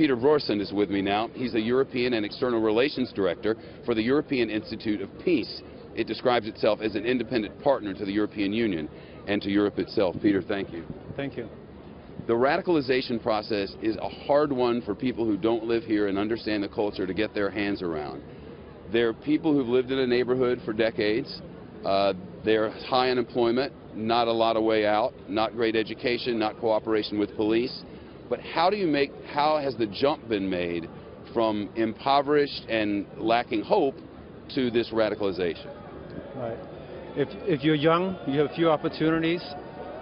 Peter Brorsen is with me now. He's the European and External Relations Director for the European Institute of Peace. It describes itself as an independent partner to the European Union and to Europe itself. Peter, thank you. Thank you. The radicalization process is a hard one for people who don't live here and understand the culture to get their hands around. There are people who've lived in a neighborhood for decades. There's high unemployment, not a lot of way out, not great education, not cooperation with police. But how has the jump been made from impoverished and lacking hope to this radicalization? Right. If you're young, you have few opportunities,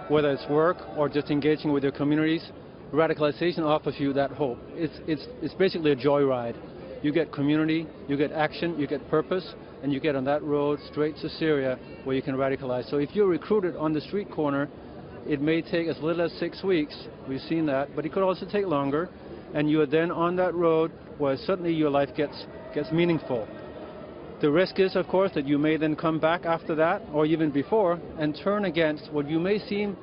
whether it's work or just engaging with your communities, radicalization offers you that hope. It's basically a joyride. You get community, you get action, you get purpose, and you get on that road straight to Syria where you can radicalize. So if you're recruited on the street corner, it may take as little as 6 weeks. We've seen that, but it could also take longer. And you are then on that road where suddenly your life gets meaningful. The risk is, of course, that you may then come back after that, or even before, and turn against what you may seem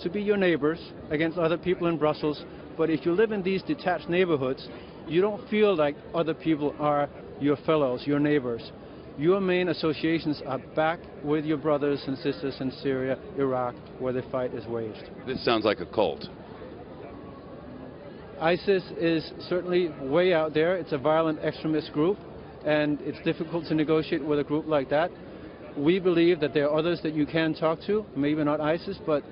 to be your neighbors, against other people in Brussels. But if you live in these detached neighborhoods, you don't feel like other people are your fellows, your neighbors. Your main associations are back with your brothers and sisters in Syria, Iraq, where the fight is waged. This sounds like a cult. ISIS is certainly way out there. It's a violent extremist group, and it's difficult to negotiate with a group like that. We believe that there are others that you can talk to, maybe not ISIS, but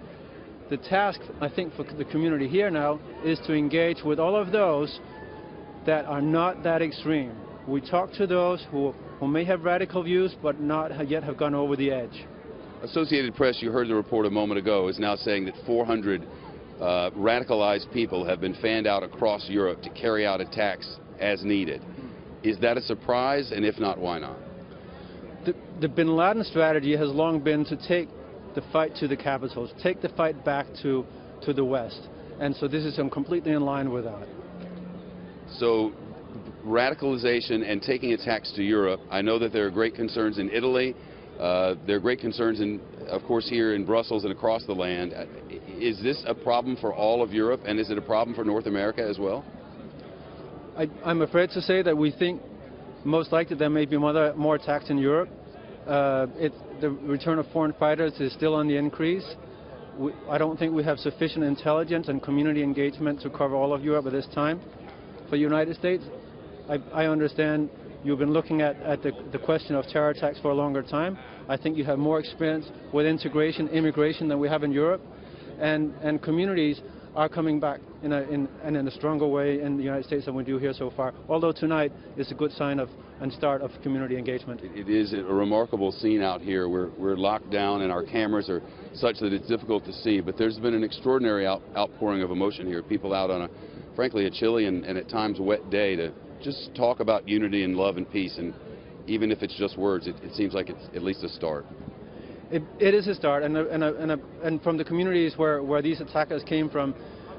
the task, I think, for the community here now is to engage with all of those that are not that extreme. We talk to those who may have radical views but not yet have gone over the edge. Associated Press, you heard the report a moment ago, is now saying that 400 radicalized people have been fanned out across Europe to carry out attacks as needed. Is that a surprise, and if not, why not? The bin Laden strategy has long been to take the fight to the capitals, take the fight back to the West. And so this is completely in line with that. So radicalization and taking attacks to Europe, I know that there are great concerns in Italy. There are great concerns, of course, here in Brussels and across the land. Is this a problem for all of Europe, and is it a problem for North America as well? I'm afraid to say that we think most likely there may be more attacks in Europe. The return of foreign fighters is still on the increase. I don't think we have sufficient intelligence and community engagement to cover all of Europe at this time. For the United States, I understand you've been looking at the question of terror attacks for a longer time. I think you have more experience with integration, immigration than we have in Europe, and communities are coming back in a stronger way in the United States than we do here so far. Although tonight is a good sign and start of community engagement. It is a remarkable scene out here. We're locked down and our cameras are such that it's difficult to see, but there's been an extraordinary outpouring of emotion here. People out on frankly a chilly and at times wet day to just talk about unity and love and peace, and even if it's just words, it seems like it's at least a start. It is a start, and from the communities where these attackers came from,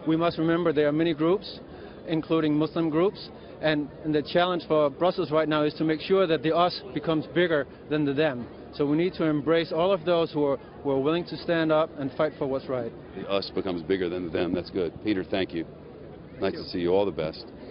we must remember there are many groups, including Muslim groups, and the challenge for Brussels right now is to make sure that the us becomes bigger than the them. So we need to embrace all of those who are willing to stand up and fight for what's right. The us becomes bigger than the them. That's good. Peter, thank you. Nice to see you. All the best.